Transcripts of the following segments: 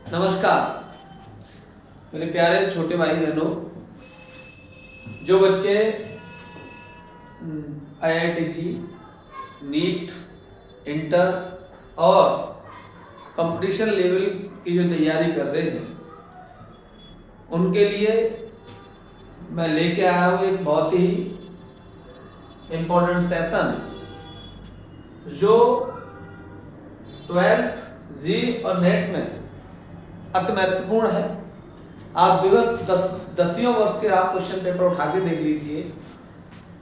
नमस्कार मेरे प्यारे छोटे भाई बहनों। जो बच्चे IIT, नीट, इंटर और कंपटीशन लेवल की जो तैयारी कर रहे हैं उनके लिए मैं लेके आया हूँ एक बहुत ही इम्पोर्टेंट सेशन जो 12th जी और नेट में अति महत्वपूर्ण है। आप विगत 10 वर्ष के आप क्वेश्चन पेपर उठा के देख लीजिए,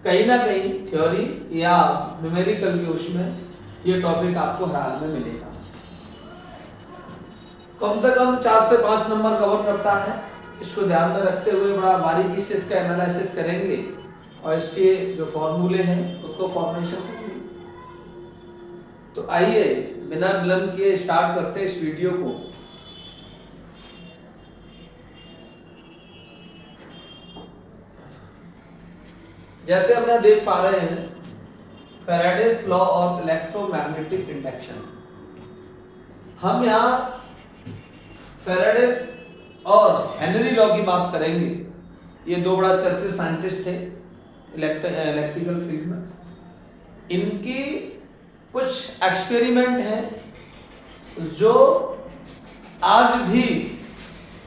कहीं ना कहीं थ्योरी या न्यूमेरिकल के उसमें ये टॉपिक आपको हर हाल में मिलेगा। कम से कम 4 से 5 नंबर कवर करता है। इसको ध्यान में रखते हुए बड़ा बारीकी से इसका एनालिसिस करेंगे और इसके जो फॉर्मूले हैं उसको फॉर्मेशन करेंगे। तो आइए बिना विलंब किए स्टार्ट करते हैं इस वीडियो को। जैसे हम यहाँ देख पा रहे हैं Faraday's law of electromagnetic induction. हम यहाँ फैराडेज और हेनरी लॉ की बात करेंगे। ये दो बड़ा चर्चित साइंटिस्ट थे इलेक्ट्रिकल फील्ड में। इनकी कुछ एक्सपेरिमेंट हैं जो आज भी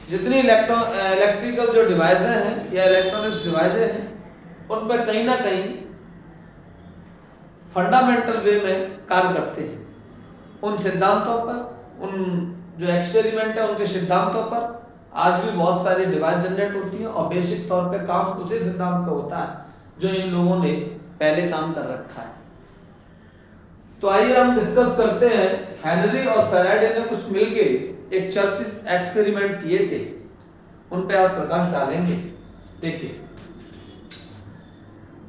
जितनी इलेक्ट्रिकल जो डिवाइसें हैं या इलेक्ट्रॉनिक्स डिवाइसें हैं उन पर कहीं ना कहीं फंडामेंटल वे में कार्य करते हैं। उन सिद्धांतों पर, उन जो एक्सपेरिमेंट है उनके सिद्धांतों पर आज भी बहुत सारी डिवाइस जनरेट होती है और बेसिक तौर पे काम उसी सिद्धांत पे होता है जो इन लोगों ने पहले काम कर रखा है। तो आइए हम डिस्कस करते हैं। हेनरी और फैराडे ने कुछ मिलके एक चर्चित एक्सपेरिमेंट किए थे, उन पे आप प्रकाश डालेंगे। देखिए,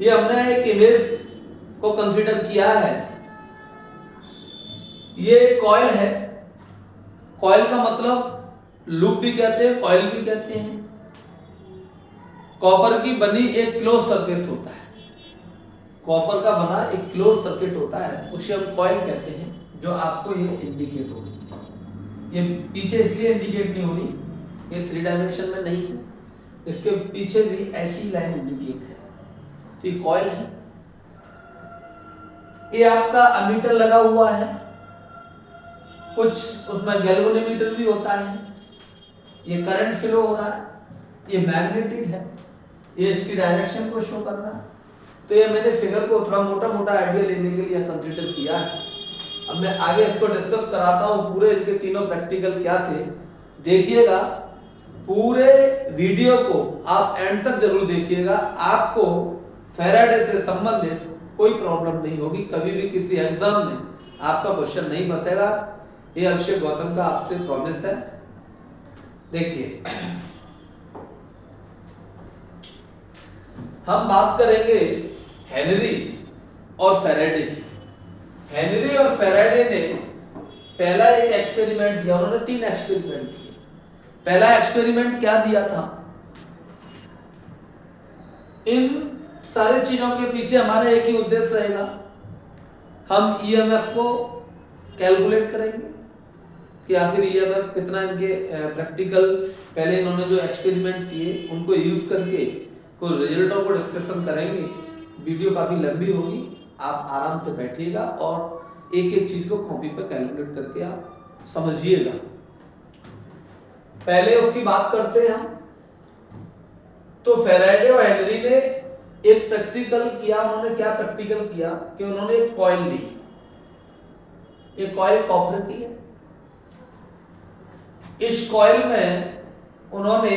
ये हमने एक इमेज को कंसीडर किया है। ये कॉइल है। कॉइल का मतलब लूप भी कहते हैं, कॉइल भी कहते हैं। कॉपर की बनी एक क्लोज सर्किट होता है। कॉपर का बना एक क्लोज सर्किट होता है, उसे हम कॉइल कहते हैं। जो आपको ये इंडिकेट हो रही है, ये पीछे इसलिए इंडिकेट नहीं हो रही, ये 3 डायमेंशन में नहीं है। इसके पीछे भी ऐसी लाइन इंडिकेट है। तो ये कॉइल है। ये आपका अमीटर लगा हुआ है, कुछ उसमें गैल्वेनोमीटर भी होता है। ये करंट फ्लो हो रहा है, ये मैग्नेटिक है, ये इसकी डायरेक्शन को शो कर रहा है। तो ये मैंने फिगर को थोड़ा मोटा मोटा आइडिया लेने के लिए कंसीडर किया है। अब मैं आगे इसको डिस्कस कराता हूँ। पूरे इनके तीनों प्रैक्टिकल क्या थे देखिएगा। पूरे वीडियो को आप एंड तक जरूर देखिएगा। आपको फैराडे से संबंधित कोई प्रॉब्लम नहीं होगी। कभी भी किसी एग्जाम में आपका क्वेश्चन नहीं फंसेगा। ये अभिषेक गौतम का आपसे प्रॉमिस है। देखिए, हम बात करेंगे हेनरी और फैराडे की। हेनरी और फैराडे ने पहला एक एक्सपेरिमेंट किया। उन्होंने 3 एक्सपेरिमेंट किए। पहला एक्सपेरिमेंट क्या दिया था? इन सारी चीजों के पीछे हमारा एक ही उद्देश्य रहेगा। हम EMF को कैलकुलेट करेंगे कि आखिर EMF कितना। इनके प्रैक्टिकल पहले इन्होंने जो एक्सपेरिमेंट किए उनको यूज करके कोई रिजल्टों को डिस्कशन करेंगे। वीडियो काफी लंबी होगी, आप आराम से बैठिएगा और एक एक चीज को कॉपी पर कैलकुलेट करके आप समझिएगा। पहले उसकी बात करते हैं हम। तो फैराडे और हेनरी ने एक प्रैक्टिकल किया। उन्होंने क्या प्रैक्टिकल किया कि उन्होंने एक कॉइल ली। एक कॉइल कॉपर की है। इस कॉइल में उन्होंने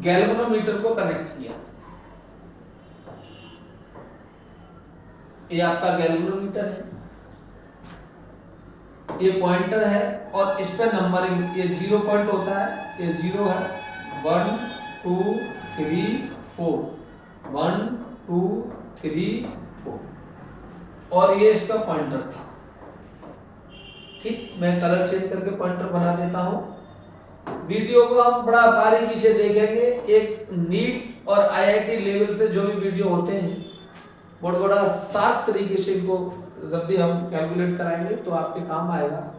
गैल्वेनोमीटर को कनेक्ट किया। ये आपका गैल्वेनोमीटर है, ये पॉइंटर है और इस पे नंबरिंग। ये 0 पॉइंट होता है, ये 0 है। 1 2 3 4, 1 2 3 4 और ये इसका पॉइंटर था। ठीक, मैं कलर चेंज करके पॉइंटर बना देता हूं। वीडियो को हम बड़ा बारीकी से देखेंगे। एक नीट और IIT लेवल से जो भी वीडियो होते हैं बहुत बड़ा साफ तरीके से इनको जब भी हम कैलकुलेट कराएंगे तो आपके काम आएगा।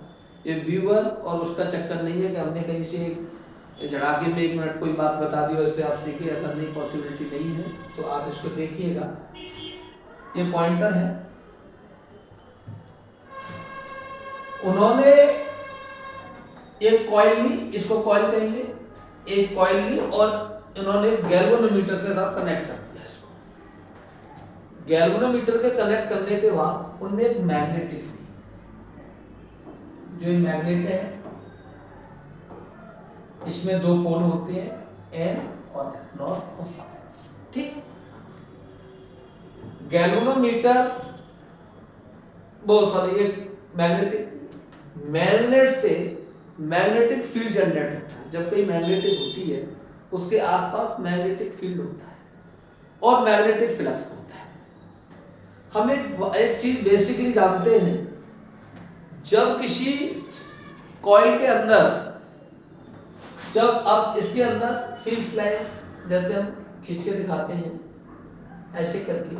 ये व्यूअर और उसका चक्कर नहीं है कि हमने कहीं से झड़ाके में 1 मिनट कोई बात बता दी और इससे आप सीखिए, ऐसा नहीं, पॉसिबिलिटी नहीं है। तो आप इसको देखिएगा, ये पॉइंटर है, उन्होंने एक कॉइल ली, इसको कॉइल कहेंगे, एक कॉइल ली और इन्होंने गैल्वेनोमीटर से साथ कनेक्ट कर दिया इसको। गैल्वेनोमीटर के कनेक्ट करने के बाद उन्होंने एक मैग्नेटिक ली, जो मैग्नेट है, इसमें 2 पोल होते हैं, एन और एन, नॉर्थ और साउथ। ठीक, गैल्वेनोमीटर बहुत सारे, ये मैग्नेट से मैग्नेटिक फील्ड जनरेट होता है। जब कोई मैग्नेटिक होती है उसके आसपास मैग्नेटिक फील्ड होता है और मैग्नेटिक फ्लक्स होता है। हम एक चीज बेसिकली जानते हैं, जब किसी कॉइल के अंदर, जब आप इसके अंदर फील्ड्स लाए, जैसे हम खींच के दिखाते हैं ऐसे करके,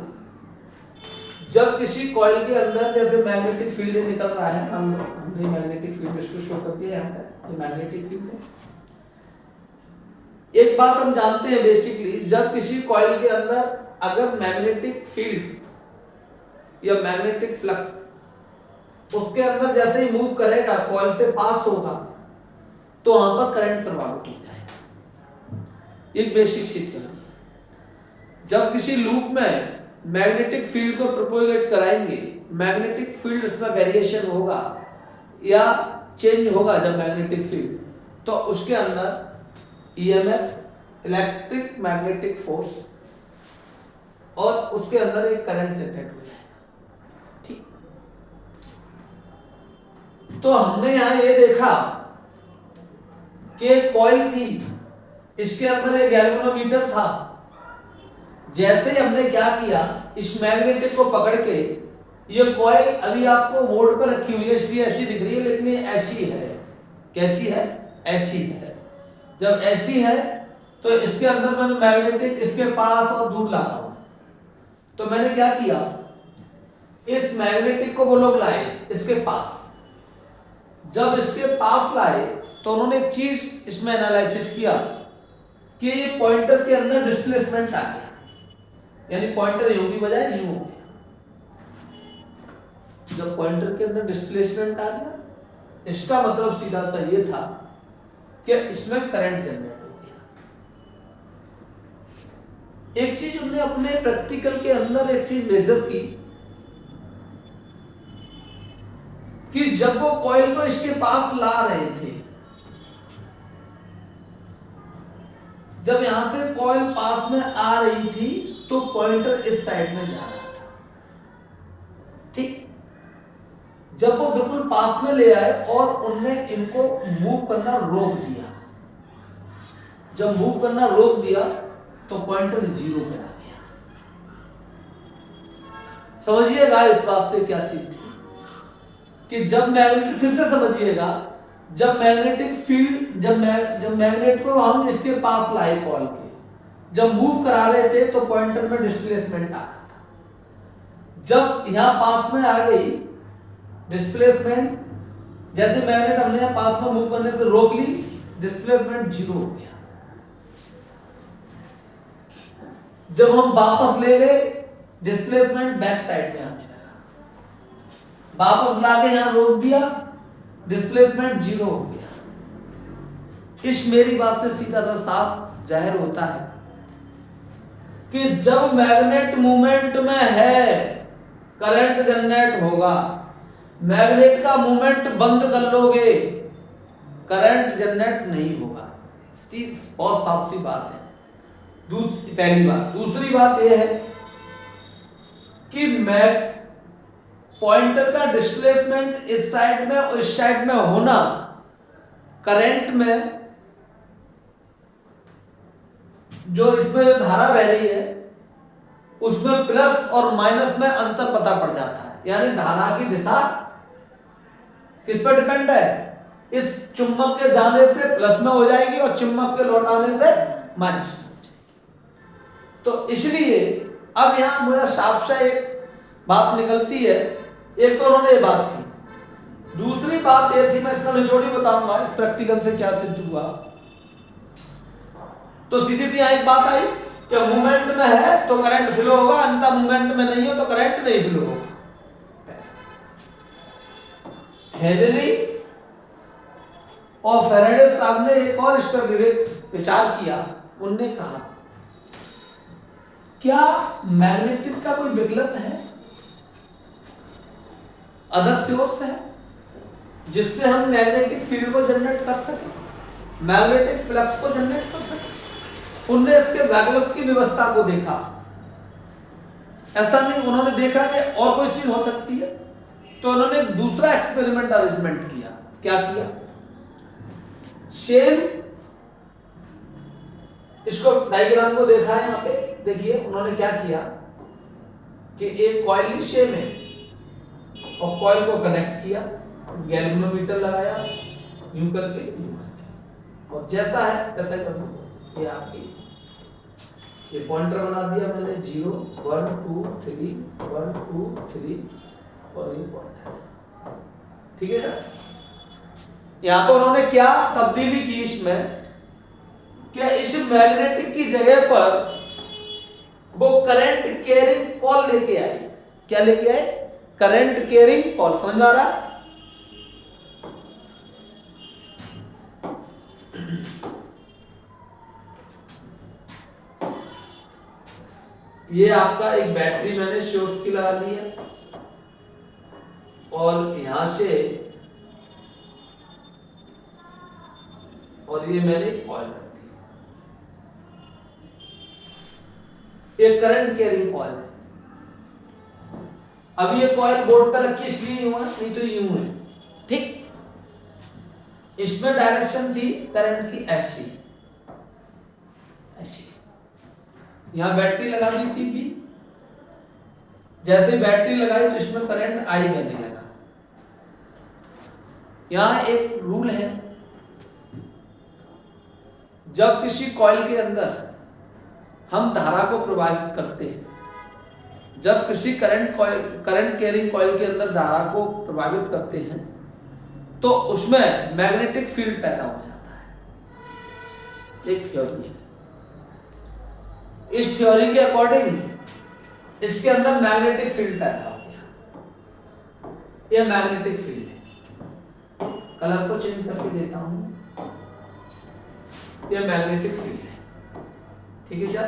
जब किसी कॉइल के अंदर जैसे मैग्नेटिक फील्ड निकल रहा है, हमने मैग्नेटिक फील्ड इसको शो कर दिया है, ये मैग्नेटिक फील्ड है। एक बात हम जानते हैं बेसिकली, जब किसी कॉइल के अंदर अगर मैग्नेटिक फील्ड या मैग्नेटिक फ्लक्स उसके अंदर जैसे ही मूव करेगा, कॉइल से पास होगा, तो वहां पर करंट प्रवाहित हो जाएगा। एक बेसिक चीज है, जब किसी लूप में मैग्नेटिक फील्ड को प्रोपोगेट कराएंगे, मैग्नेटिक फील्ड उसमें वेरिएशन होगा या चेंज होगा जब मैग्नेटिक फील्ड, तो उसके अंदर ईएमएफ, इलेक्ट्रिक मैग्नेटिक फोर्स, और उसके अंदर एक करंट जनरेट हो जाएगा। ठीक, तो हमने यहां ये देखा कि कॉइल थी, इसके अंदर एक गैल्वेनोमीटर था। जैसे ही हमने क्या किया, इस मैग्नेटिक को पकड़ के, ये कॉइल अभी आपको वोल्ट पर रखी हुई है इसलिए ऐसी दिख रही है, लेकिन ये ऐसी है। कैसी है? ऐसी है। जब ऐसी है तो इसके अंदर मैंने मैग्नेटिक इसके पास और दूर ला रहा हूं। तो मैंने क्या किया, इस मैग्नेटिक को वो लोग लाए इसके पास। जब इसके पास लाए तो उन्होंने एक चीज इसमें एनालिसिस किया कि ये पॉइंटर के अंदर डिस्प्लेसमेंट आ गया, यानी पॉइंटर यूं की बजाय यूं हो गया। जब पॉइंटर के अंदर डिस्प्लेसमेंट आ गया, इसका मतलब सीधा सा ये था कि इसमें करंट जनरेट हो गया। एक चीज हमने अपने प्रैक्टिकल के अंदर एक चीज मेजर की कि जब वो कॉइल को इसके पास ला रहे थे, जब यहां से कॉइल पास में आ रही थी तो पॉइंटर इस साइड में जा रहा था। ठीक, जब वो बिल्कुल पास में ले आए और उनने इनको मूव करना रोक दिया, जब मूव करना रोक दिया तो पॉइंटर 0 पे आ गया। समझिएगा इस बात से क्या चीज थी कि जब मैग्नेटिक, फिर से समझिएगा, जब मैग्नेटिक फील्ड, जब मैग्नेट को हम इसके पास लाए कॉइल के, जब मूव करा रहे थे तो पॉइंटर में डिस्प्लेसमेंट आ रहा था। जब यहां पास में आ गई डिस्प्लेसमेंट, जैसे मैग्नेट हमने यहां पास में मूव करने से रोक ली, डिस्प्लेसमेंट 0 हो गया। जब हम वापस ले गए, डिस्प्लेसमेंट बैक साइड में आने लगा। वापस लाके यहां रोक दिया, डिस्प्लेसमेंट 0 हो गया। इस मेरी बात से सीधा सा साफ जाहिर होता है कि जब मैग्नेट मूवमेंट में है करंट जनरेट होगा। मैग्नेट का मूवमेंट बंद कर लोगे, करंट जनरेट नहीं होगा। बहुत साफ सी बात है। पहली बात। दूसरी बात यह है कि पॉइंटर का डिस्प्लेसमेंट इस साइड में और इस साइड में होना, करंट में जो इसमें जो धारा बह रही है उसमें प्लस और माइनस में अंतर पता पड़ जाता है। यानी धारा की दिशा किस पर डिपेंड है? इस चुंबक के जाने से प्लस में हो जाएगी और चुंबक के लौटाने से माइनस में हो जाएगी। तो इसलिए अब यहां मेरा साफ सा एक बात निकलती है। एक तो उन्होंने ये बात की, दूसरी बात ये थी, मैं इसका निचोड़ी बताऊंगा इस प्रैक्टिकल से क्या सिद्ध हुआ। तो सीधी सी एक बात आई कि मूवमेंट में है तो करंट फ्लो होगा, अन्यथा मूवमेंट में नहीं हो तो करंट नहीं फ्लो होगा। हेनरी और फैराडे साहब ने एक और इस पर विचार किया। उनने कहा क्या मैग्नेटिक का कोई विकल्प है, अदर सोर्स है जिससे हम मैग्नेटिक फील्ड को जनरेट कर सकें, मैग्नेटिक फ्लक्स को जनरेट कर सकें। उनने इसके वैकल्पिक की व्यवस्था को देखा। ऐसा नहीं, उन्होंने देखा कि और कोई चीज हो सकती है, तो उन्होंने दूसरा एक्सपेरिमेंट अरेंजमेंट किया। क्या किया? शेल, इसको डायग्राम को देखा है यहां पे, देखिए उन्होंने क्या किया कि एक कॉइल ली शेल में और कॉइल को कनेक्ट किया, गैल्वेनोमीटर लगाया, यूं करके और जैसा है वैसा कर दो। ये आपकी ये पॉइंटर बना दिया मैंने, 0 1 2 3 1 2 3 और ये पॉइंटर। ठीक है सर। यहां पर उन्होंने क्या तब्दीली की इसमें, क्या इस मैग्नेटिक की जगह पर वो करंट कैरिंग कॉल लेके आए। क्या लेके आए? Current carrying call. समझ में आ रहा? ये आपका एक बैटरी मैंने सोर्स की लगा दी है और यहां से और ये मैंने कॉइल रख दी। एक करंट कैरिंग कॉइल है। अब ये कॉइल बोर्ड पर रखी इसलिए यूं है, नहीं तो यूं है। ठीक, इसमें डायरेक्शन थी करंट की ऐसी ऐसी। यहां बैटरी लगा दी थी भी, जैसे बैटरी लगाई तो इसमें करंट आई बहने लगा। यहां एक रूल है, जब किसी कॉइल के अंदर हम धारा को प्रवाहित करते हैं, जब किसी करंट कैरिंग कॉइल के अंदर धारा को प्रभावित करते हैं तो उसमें मैग्नेटिक फील्ड पैदा हो जाता है। एक थ्योरी है, इस थ्योरी के अकॉर्डिंग इसके अंदर मैग्नेटिक फील्ड पैदा हो गया। यह मैग्नेटिक फील्ड है। कलर को चेंज करके देता हूं, यह मैग्नेटिक फील्ड है। ठीक है सर,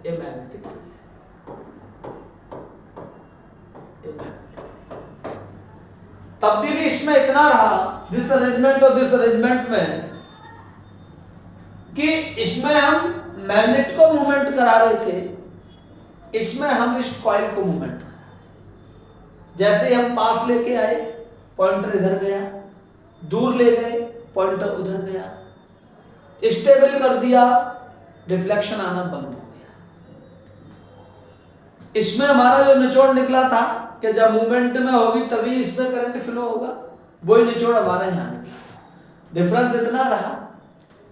यह मैग्नेटिक फील्ड है। तब्दीली इसमें इतना रहा, दिस अरेंजमेंट और दिस अरेंजमेंट में, कि इसमें हम मैग्नेट को मूवमेंट करा रहे थे, इसमें हम इस कॉइल को मूवमेंट करा रहे। जैसे हम पास लेके आए, पॉइंटर इधर गया, दूर ले गए, पॉइंटर उधर गया, स्टेबल कर दिया, रिफ्लेक्शन आना बंद हो गया। इसमें हमारा जो निचोड़ निकला था कि जब मूवमेंट में होगी तभी इसमें करंट फ्लो होगा, वही निचोड़ हमारा यहां निकला। डिफरेंस इतना रहा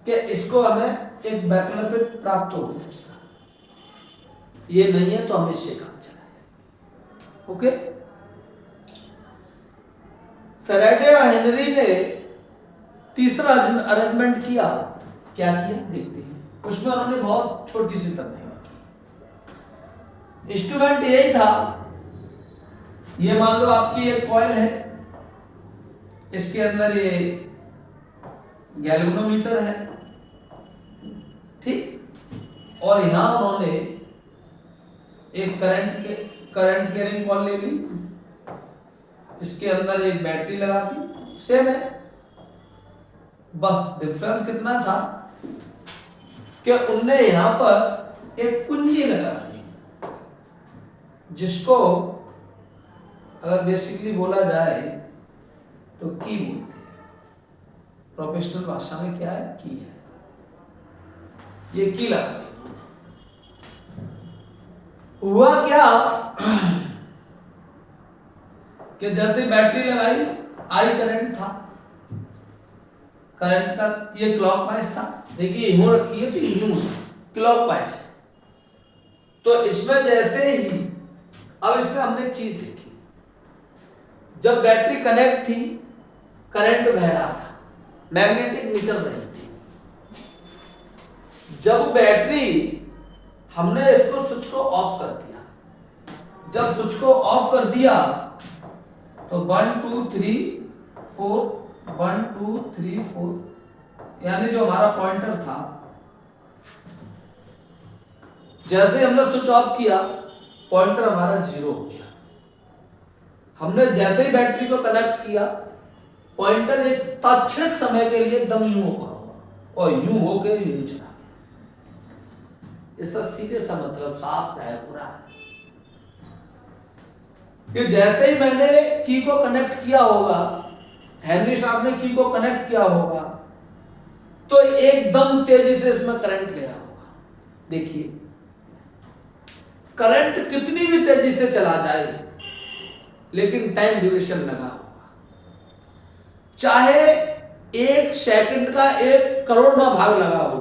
कि इसको हमें एक वैकल्पिक प्राप्त हो गया इसका, ये नहीं है तो हम इससे काम चलाएंगे। ओके। फैराडे और हेनरी ने तीसरा अरेंजमेंट किया। क्या किया देखते हैं। उसमें उन्होंने बहुत छोटी सी तब्दीली की। इंस्ट्रूमेंट यही था, ये मान लो आपकी एक कॉइल है, इसके अंदर ये गैल्वेनोमीटर है, ठीक, और यहां उन्होंने एक करंट कैरिंग कॉइल ले ली, इसके अंदर एक बैटरी लगा दी, सेम है। बस डिफरेंस कितना था कि उनने यहां पर एक कुंजी लगा दी, जिसको अगर बेसिकली बोला जाए तो की बोलते हैं। प्रोफेशनल भाषा में क्या है? की है। ये की लगा दी। हुआ क्या कि जैसे बैटरी लगाई, आई करंट था, करंट का ये क्लॉकवाइज था। देखिए यूं रखी है तो यूं क्लॉकवाइज। तो इसमें जैसे ही, अब इसमें हमने एक चीज देखी, जब बैटरी कनेक्ट थी करंट बह रहा था, मैग्नेटिक निकल रही थी। जब बैटरी हमने इसको स्विच को ऑफ कर दिया, जब स्विच को ऑफ कर दिया तो 1 2 3 4 1 2 3 4 यानी जो हमारा पॉइंटर था, जैसे हमने स्विच ऑफ किया पॉइंटर हमारा 0 हो गया। हमने जैसे ही बैटरी को कनेक्ट किया पॉइंटर एक तात्क्षणिक समय के लिए एकदम यूं होगा और यूं होके यूं चला गया। इसका सीधे सा मतलब साफ है पूरा कि जैसे ही मैंने की को कनेक्ट किया होगा, हेनरी साहब ने की को कनेक्ट किया होगा, तो एकदम तेजी से इसमें करंट गया होगा। देखिए करंट कितनी भी तेजी से चला जाए लेकिन टाइम ड्यूरेशन लगा होगा। चाहे 1 सेकंड का 1 करोड़वां भाग लगा हो,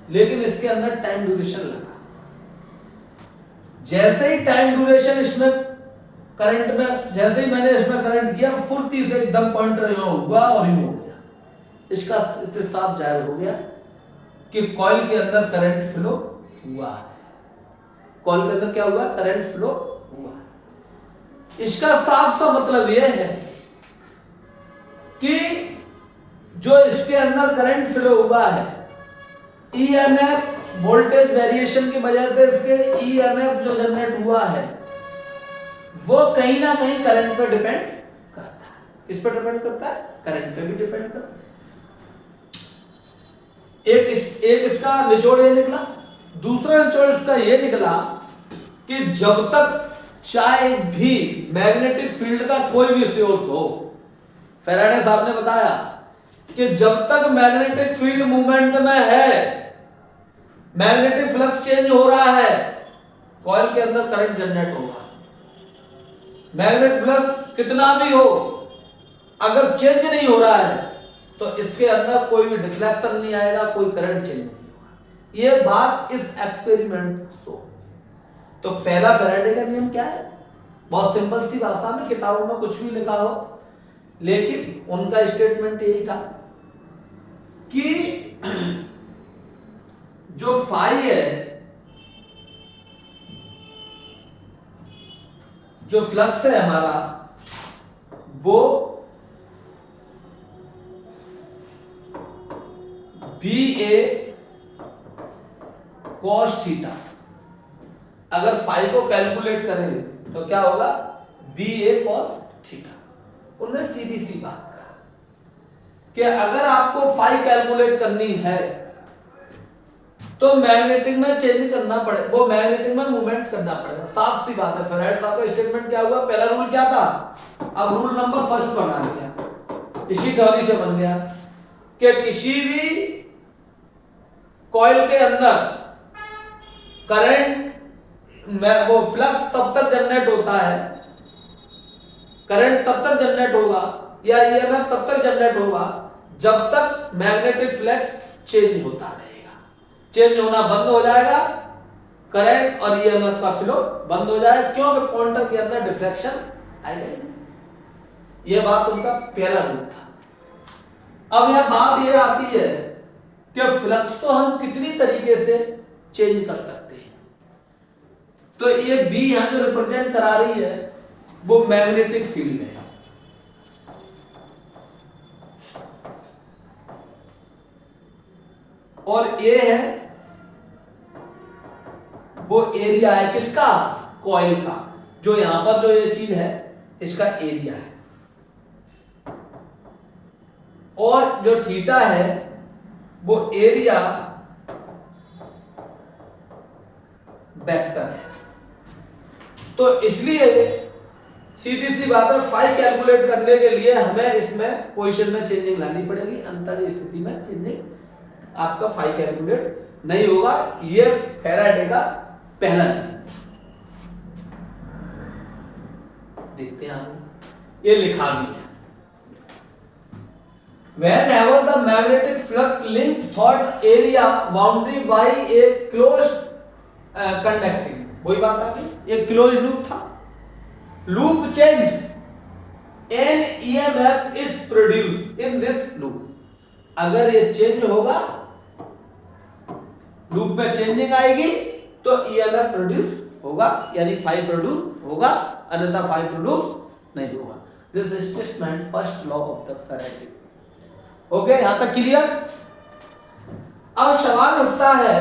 लेकिन इसके अंदर टाइम ड्यूरेशन लगा। जैसे ही टाइम ड्यूरेशन इसमें करंट में, जैसे ही मैंने इसमें करंट किया फुर्ती से एकदम पॉइंटर यूं हुआ और यूं हो गया। इससे साफ जाहिर हो गया कि कॉइल के अंदर करंट फ्लो हुआ है। कॉइल के अंदर क्या हुआ? करंट फ्लो हुआ। इसका साफ सा मतलब यह है कि जो इसके अंदर करंट फ्लो हुआ है, ईएमएफ वोल्टेज वेरिएशन की वजह से इसके ईएमएफ जो जनरेट हुआ है वो कहीं ना कहीं करंट पर डिपेंड करता है। किस पर डिपेंड करता है? करंट पे भी डिपेंड करता है। एक इसका निचोड़ ये निकला। दूसरा निचोड़ इसका ये निकला कि जब तक चाहे भी मैग्नेटिक फील्ड का कोई भी सोर्स हो, फैराडे साहब ने बताया कि जब तक मैग्नेटिक फील्ड मूवमेंट में है, मैग्नेटिक फ्लक्स चेंज हो रहा है, कॉइल के अंदर करंट जनरेट होगा। मैग्नेटिक फ्लक्स कितना भी हो, अगर चेंज नहीं हो रहा है तो इसके अंदर कोई भी डिफ्लेक्शन नहीं आएगा, कोई करंट चेंज नहीं होगा। यह बात इस एक्सपेरिमेंट से। तो पहला फैराडे का नियम क्या है? बहुत सिंपल सी भाषा में, किताबों में कुछ भी लिखा हो, लेकिन उनका स्टेटमेंट यही था कि जो फाई है, जो फ्लक्स है हमारा, वो बी ए कॉस थीटा। अगर फाई को कैलकुलेट करें तो क्या होगा? B A cos theta. उन्होंने सीधी सी बात कहा कि अगर आपको फाई कैलकुलेट करनी है तो मैग्नेटिक में चेंज करना पड़े, वो मैग्नेटिक में मूवमेंट करना पड़ेगा। साफ सी बात है। फैराडे साहब का स्टेटमेंट क्या हुआ? पहला रूल क्या था? अब रूल नंबर फर्स्ट बना दिया, इसी थ्योरी से बन गया कि किसी भी कॉइल के अंदर करंट में वो फ्लक्स तब तक जनरेट होता है, करंट तब तक जनरेट होगा या ईएमएफ तब तक जनरेट होगा जब तक मैग्नेटिक फ्लक्स चेंज होता रहेगा। चेंज होना बंद हो जाएगा, करंट और ईएमएफ का फ्लो बंद हो जाएगा। क्योंकि पॉइंटर के अंदर डिफ्लेक्शन आएगा नहीं। यह बात उनका पहला रूल था। अब यह बात यह आती है कि फ्लक्स को हम कितनी तरीके से चेंज कर सकते हैं। तो ये बी यहां जो रिप्रेजेंट करा रही है वो मैग्नेटिक फील्ड है। और ए है वो एरिया है किसका? कॉइल का। जो यहां पर जो ये चीज है इसका एरिया है। और जो थीटा है वो एरिया वेक्टर है। तो इसलिए सीधी सी बात है, फाई कैलकुलेट करने के लिए हमें इसमें पोजीशन में चेंजिंग लानी पड़ेगी, अन्यथा की स्थिति में चेंजिंग आपका फाई कैलकुलेट नहीं होगा। ये फैराडे का पहला नियम। देखते हैं आप, ये लिखा भी है। Whenever the magnetic flux link thought area boundary by a closed conducting, वही बात आ गई, एक क्लोज लूप था, loop change an EMF is produce in this loop, अगर ये चेंज होगा, लूप में चेंजिंग आएगी तो ईएमएफ प्रोड्यूस होगा, यानी फाई प्रोड्यूस होगा, अन्यथा फाई प्रोड्यूस नहीं होगा। This statement first law of the Faraday. Okay, यहां तक क्लियर। अब सवाल उठता है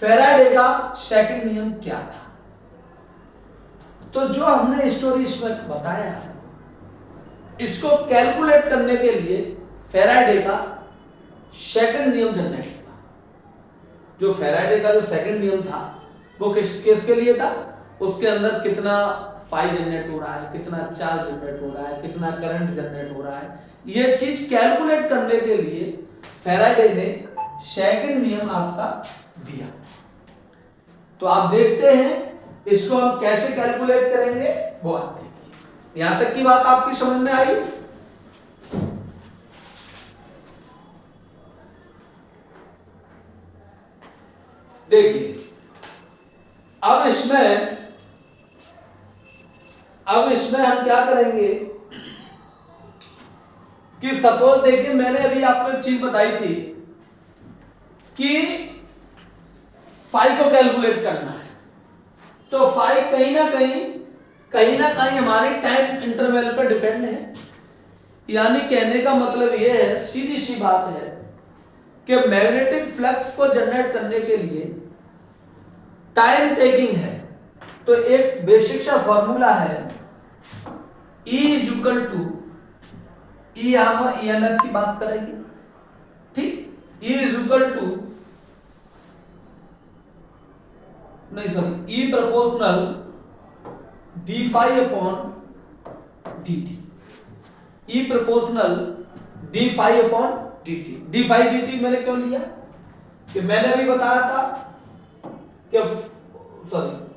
फैराडे का सेकंड नियम क्या था। तो जो हमने स्टोरी इसमें बताया, इसको कैलकुलेट करने के लिए फैराडे का सेकंड नियम जनरेट किया। जो फैराडे का जो सेकंड नियम था वो किसके लिए था, उसके अंदर कितना फाई जनरेट हो रहा है, कितना चार्ज जनरेट हो रहा है, कितना करंट जनरेट हो रहा है, ये चीज कैलकुलेट करने के लिए फैराडे ने सेकंड नियम आपका दिया। तो आप देखते हैं इसको हम कैसे कैलकुलेट करेंगे, वो आप देखिए। यहां तक की बात आपकी समझ में आई। देखिए अब इसमें हम क्या करेंगे कि सपोज देखिए, मैंने अभी आपको एक चीज बताई थी कि फाई को कैलकुलेट करना है, तो फाई कहीं ना कहीं हमारी टाइम इंटरवल पर डिपेंड है। यानी कहने का मतलब यह है, सीधी सी बात है कि मैग्नेटिक फ्लक्स को जनरेट करने के लिए टाइम टेकिंग है। तो एक बेसिक सा फॉर्मूला है, E is equal to, E हम ईएमएफ की बात करेंगे, ठीक, E इज इक्वल टू, नहीं sorry, E proportional D phi upon D T. E proportional D phi upon D T. D phi D T मैंने क्यों लिया कि मैंने अभी बताया था कि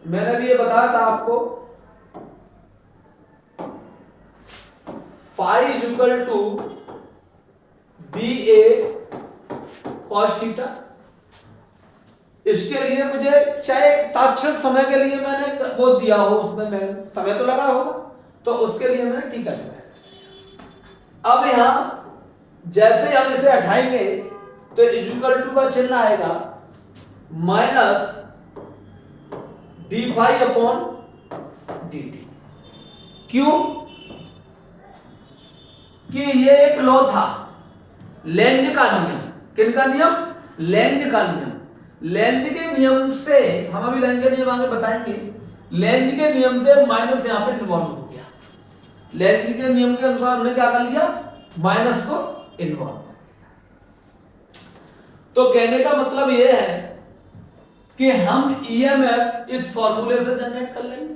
मैंने भी ये बताया था आपको, phi is equal to B A cos theta. इसके लिए मुझे चाहे तात्क्षणिक समय के लिए मैंने वो दिया हो, उसमें मैं समय तो लगा होगा, तो उसके लिए मैंने थीटा डिवाइड किया। अब यहां जैसे हम इसे हटाएंगे तो इज इक्वल टू का चिन्ह आएगा minus D phi upon D T. क्यों कि ये एक लॉ था, लेंज का नियम। किनका नियम? लेंज का नियम। लेंज के नियम से, हम अभी लेंज के नियम आगे बताएंगे, लेंज के नियम से माइनस यहां पे इन्वॉल्व हो गया। लेंज के नियम के अनुसार हमने क्या कर लिया, माइनस को इन्वॉल्व। तो कहने का मतलब यह है कि हम ईएमएफ इस फॉर्मूले से जनरेट कर लेंगे।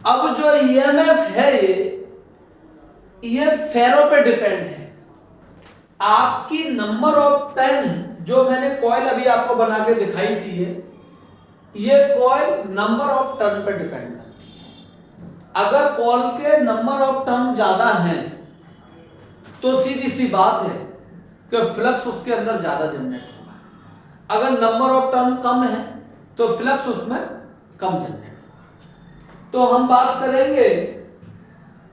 अब जो ईएमएफ है ये फेरो पे डिपेंड है। आपकी नंबर ऑफ टर्न, जो मैंने कॉइल अभी आपको बना के दिखाई थी है, ये कॉइल नंबर ऑफ टर्न पे डिपेंड करती है। अगर कॉइल के नंबर ऑफ टर्न ज्यादा हैं तो सीधी सी बात है कि फ्लक्स उसके अंदर ज्यादा जनरेट होगा। अगर नंबर ऑफ टर्न कम है तो फ्लक्स उसमें कम जनरेट होगा। तो हम बात करेंगे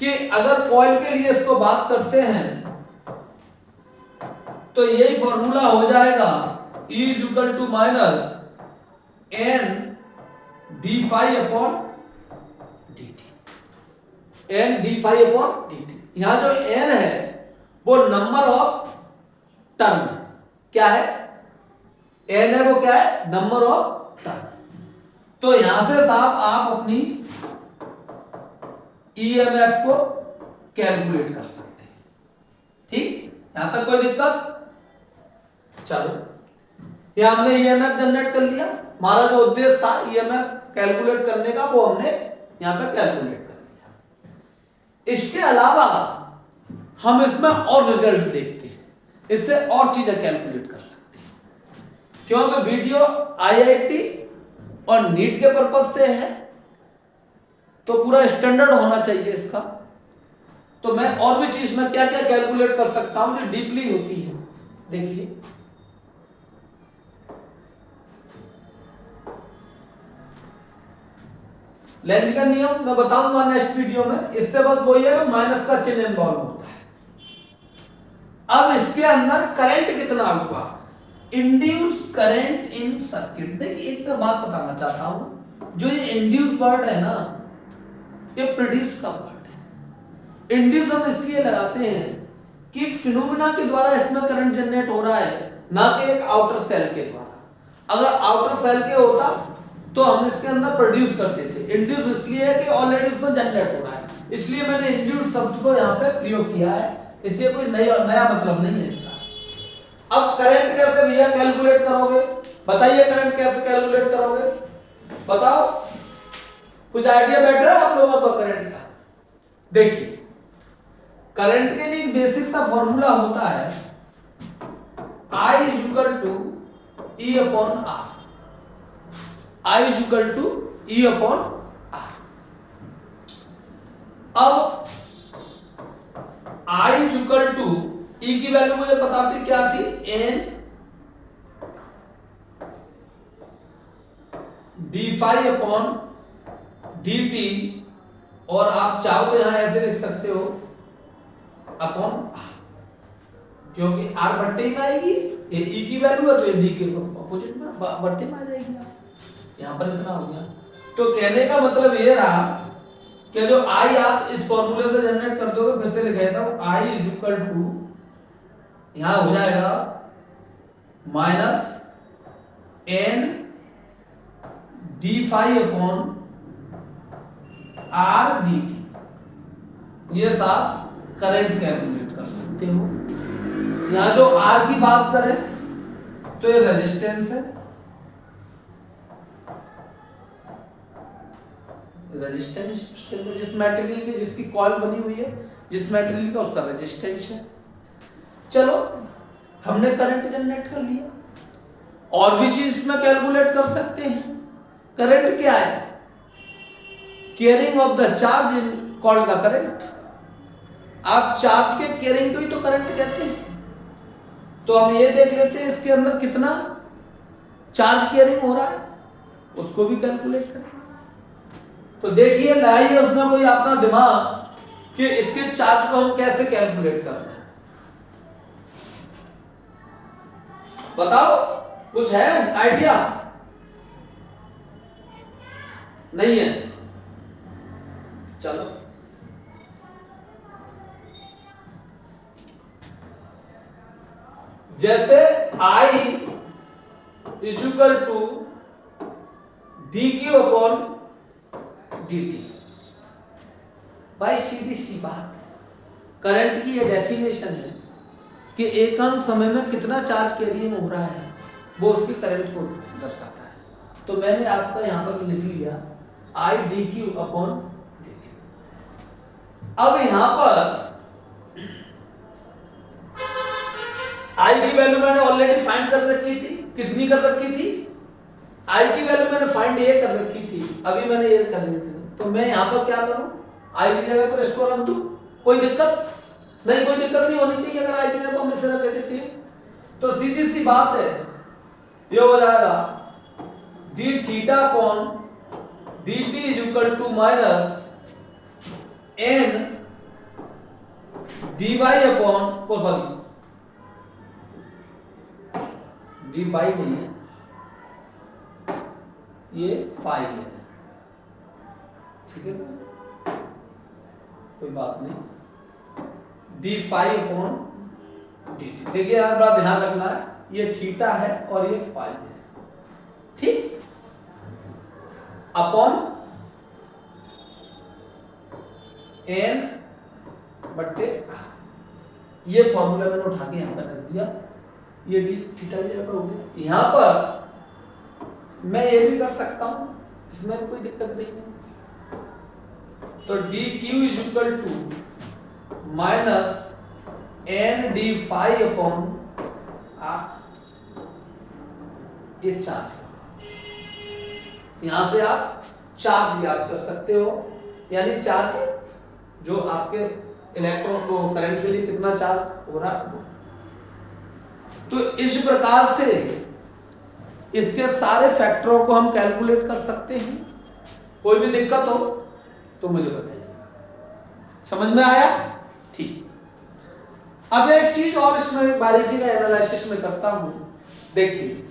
कि अगर कॉइल के लिए इसको बात करते हैं तो यही फॉर्मूला हो जाएगा, E is equal to minus N D phi upon D T. N D phi upon D T. यहां जो एन है वो नंबर ऑफ टर्न, क्या है, एन है वो क्या है, नंबर ऑफ टर्न। तो यहां से साहब आप अपनी ईएमएफ को कैलकुलेट कर सकते हैं। ठीक, यहां तक कोई दिक्कत? चलो, ये हमने ईएमएफ जनरेट कर लिया। हमारा जो उद्देश्य था ईएमएफ कैलकुलेट करने का, वो हमने यहां पे कैलकुलेट कर लिया। इसके अलावा हम इसमें और रिजल्ट देखते हैं, इससे और चीजें कैलकुलेट कर सकते हैं। क्योंकि वीडियो आईआईटी और नीट के पर्पज से है तो पूरा स्टैंडर्ड होना चाहिए इसका। तो मैं और भी चीज में क्या क्या कैलकुलेट कर सकता हूं जो डीपली होती है। देखिए, लेंज का नियम मैं बताऊंगा नेक्स्ट वीडियो में, इससे बस वही है माइनस का चिन्ह इन्वॉल्व होता है। अब इसके अंदर करंट कितना हुआ, इंड्यूस करंट इन सर्किट। देखिए एक मैं बात बताना चाहता हूं, जो ये इंड्यूस वर्ड है ना, ये प्रोड्यूस का वर्ड है। इंड्यूस हम इसलिए लगाते हैं कि फिनोमेना के द्वारा इसमें करंट जनरेट हो रहा है, ना कि एक आउटर सेल के द्वारा। अगर आउटर सेल के होता तो हम इसके अंदर प्रोड्यूस करते थे। इंड्यूस इसलिए है कि ऑलरेडी उसमें जनरेट हो रहा है, इसलिए मैंने इंड्यूस शब्द को यहाँ पे प्रयोग किया है, इसलिए कोई नया मतलब नहीं है इसका। अब करंट कैसे भैया कैलकुलेट करोगे, बताइए करंट कैसे कैलकुलेट करोगे, बताओ, कुछ आइडिया बैठ रहा है आप लोगों को करंट का? देखिए करंट के लिए बेसिक सा फॉर्मूला होता है I is equal to E upon R, I is equal to E upon R। अब I is equal to E की वैल्यू मुझे पता थी क्या थी, N d∅ अपॉन dt, और आप चाहो तो यहां ऐसे लिख सकते हो अपॉन R, क्योंकि R बट्टे में आएगी, ये E की वैल्यू है तो ये D के अपोजिट में बट्टे में आ जाएगी। यहां पर इतना हो गया। तो कहने का मतलब ये रहा कि जो I आप इस फॉर्मूले से जनरेट कर दोगे, फिर से लिखा था I इज इक्वल टू, यहां हो जाएगा minus N d∅ upon R dt। ये साथ करंट कैलकुलेट कर सकते हो। यहां जो R की बात करें तो ये रेजिस्टेंस है, रेजिस्टेंस जिस मटेरियल की जिसकी कॉइल बनी हुई है, जिस मटेरियल का उसका रेजिस्टेंस है। चलो हमने करंट जनरेट कर लिया, और भी चीज इसमें कैलकुलेट कर सकते हैं। करंट क्या है, carrying of the charge in called the current. आप चार्ज के कैरिंग को ही तो करंट कहते हैं। तो हम ये देख लेते हैं इसके अंदर कितना चार्ज कैरिंग हो रहा है, उसको भी कैलकुलेट करें। तो देखिए लगाइए उसमें कोई अपना दिमाग कि इसके चार्ज को हम कैसे कैलकुलेट करते हैं, बताओ, कुछ है आइडिया? नहीं है? चलो जैसे I is equal to dq upon dt, भाई सीधी सी बात, करंट की ये डेफिनेशन है कि एकांक समय में कितना चार्ज कैरिंग हो रहा है, वो उसके करंट को दर्शाता है। तो मैंने आपका यहां पर लिख लिया I dq अपॉन dt। अब यहां पर I की वैल्यू मैंने ऑलरेडी फाइंड कर रखी थी, कितनी कर रखी थी, I की वैल्यू मैंने फाइंड ये कर रखी थी, अभी मैंने ये कर ली थी। तो मैं यहां पर क्या करूं, I की जगह पर इसको रख दूं, कोई दिक्कत नहीं, कोई दिक्कत नहीं होनी चाहिए अगर I की जगह पर हम इस तरह कह देते हैं। तो सीधी सी बात है, ये हो जाएगा d theta upon dt is equal to minus n dy upon, sorry dy नहीं है, ये फाई है, ठीक है सर, कोई बात नहीं, d∅ अपॉन dt। देखिए यार बड़ा ध्यान रखना है, ये थीटा है और ये फाई है, ठीक, अपॉन n बट्टे r। ये फॉर्मूला मैंने उठा के यहां पर रख दिया, ये डी थीटा हो गया। यहां पर मैं ये भी कर सकता हूं, इसमें भी कोई दिक्कत नहीं है। तो D Q is equal to minus N d∅ upon R, ये चार्ज। यहां से आप चार्ज याद कर सकते हो, यानी चार्ज जो आपके इलेक्ट्रॉन को करंट के लिए कितना चार्ज हो रहा है। तो इस प्रकार से इसके सारे फैक्टरों को हम कैलकुलेट कर सकते हैं। कोई भी दिक्कत हो तो मुझे बताइएगा। समझ में आया? ठीक। अब एक चीज और इसमें बारीकी का एनालिसिस में करता हूं। देखिए,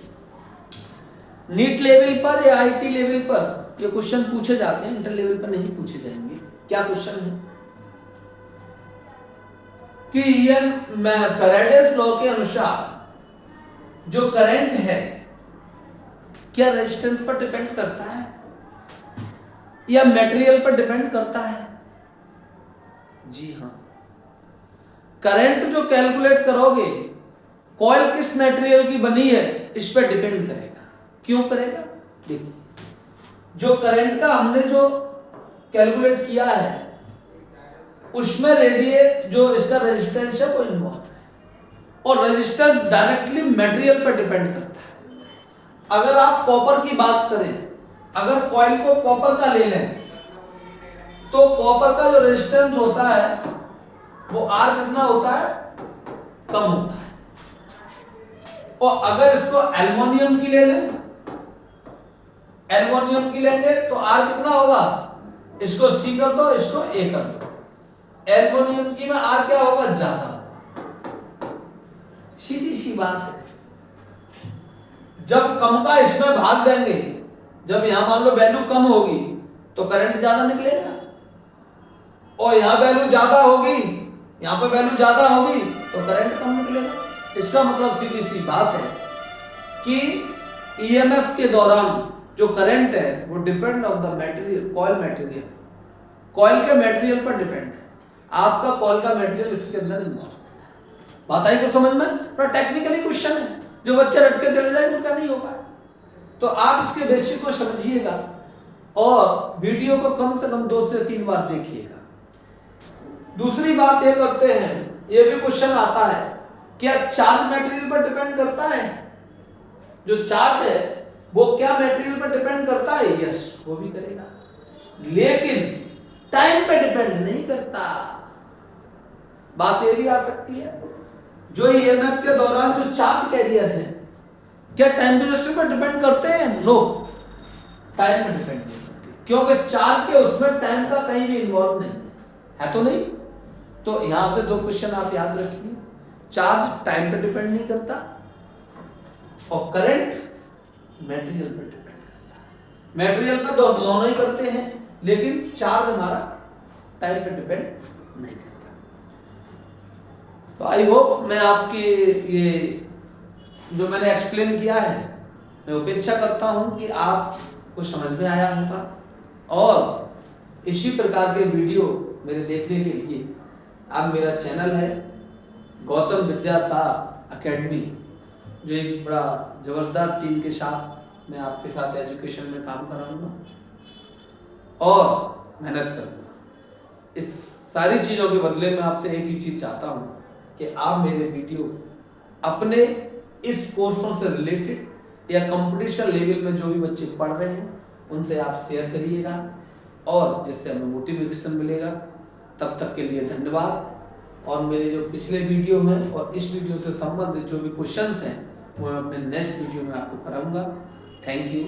नीट लेवल पर या आईटी लेवल पर ये क्वेश्चन पूछे जाते हैं, इंटर लेवल पर नहीं पूछे जाएंगे। क्या क्वेश्चन है कि फैराडेज लॉ के अनुसार जो करंट है क्या रेजिस्टेंस पर डिपेंड करता है या मटेरियल पर डिपेंड करता है? जी हाँ, करंट जो कैलकुलेट करोगे कॉइल किस मटेरियल की बनी है इस पर डिपेंड करेगा। क्यों करेगा? देखिए, जो करंट का हमने जो कैलकुलेट किया है उसमें जो इसका रेजिस्टेंस है वो इन्वॉल्व है और रेजिस्टेंस डायरेक्टली मटेरियल पर डिपेंड करता है। अगर आप कॉपर की बात करें, अगर कॉइल को कॉपर का ले लें तो कॉपर का जो रेजिस्टेंस होता है वो आर कितना होता है? कम होता है। और अगर इसको एल्युमिनियम की ले लें, एल्युमिनियम की लेंगे तो आर कितना होगा? इसको सी कर दो, इसको ए कर दो। एल्युमिनियम की में आर क्या होगा? ज्यादा होगा। सीधी सी बात है। जब कम का इसमें भाग देंगे, जब यहां मान लो वैल्यू कम होगी तो करंट ज्यादा निकलेगा और यहां वैल्यू ज्यादा होगी, यहां पर वैल्यू ज्यादा होगी तो करंट कम निकलेगा। इसका मतलब सीधी सी बात है कि ईएमएफ के दौरान जो करंट है वो depend on the material, coil material, coil के मटेरियल पर डिपेंड है। आपका कॉइल का मटेरियल इसके अंदर इन्वॉल्व है। बात आई को समझ में? थोड़ा टेक्निकली क्वेश्चन है, जो बच्चे रट के चले जाएंगे उनका नहीं होगा। तो आप इसके बेसिक को समझिएगा और वीडियो को कम से कम 2 से 3 बार देखिएगा। दूसरी बात ये करते हैं, ये भी क्वेश्चन आता है, क्या चार्ज मटेरियल पर डिपेंड करता है? जो चार्ज है वो क्या मटेरियल पर डिपेंड करता है? यस, वो भी करेगा, लेकिन टाइम पे डिपेंड नहीं करता। बात ये भी आ सकती है, जो ईएमएफ के दौरान जो चार्ज कैरियर है क्या टाइम ड्यूरेशन पर डिपेंड करते हैं? नो, टाइम पर डिपेंड नहीं करते, क्योंकि चार्ज के उसमें टाइम का कहीं भी इन्वॉल्व नहीं है। तो नहीं, तो यहां से 2 क्वेश्चन आप याद रखिए, चार्ज टाइम पर डिपेंड नहीं करता और करंट मटेरियल पर डिपेंड करता है। मटेरियल का दोनों ही करते हैं, लेकिन चार्ज हमारा टाइम पर डिपेंड नहीं करता। तो आई होप मैं आपकी ये जो मैंने एक्सप्लेन किया है, मैं अपेक्षा करता हूं कि आपको समझ में आया होगा और इसी प्रकार के वीडियो मेरे देखने के लिए आप मेरा चैनल है गौतम विद्यासागर एकेडमी, जो एक बड़ा जबरदस्त टीम के साथ मैं आपके साथ एजुकेशन में काम कराऊंगा और मेहनत करूंगा। इस सारी चीज़ों के बदले में आपसे एक ही चीज़ चाहता हूं कि आप मेरे वीडियो अपने इस कोर्सों से रिलेटेड या कंपटीशन लेवल में जो भी बच्चे पढ़ रहे हैं उनसे आप शेयर करिएगा और जिससे हमें मोटिवेशन मिलेगा। तब तक के लिए धन्यवाद। और मेरे जो पिछले वीडियो हैं और इस वीडियो से संबंधित जो भी क्वेश्चंस हैं वो मैं अपने नेक्स्ट वीडियो में आपको कराऊंगा। Thank you.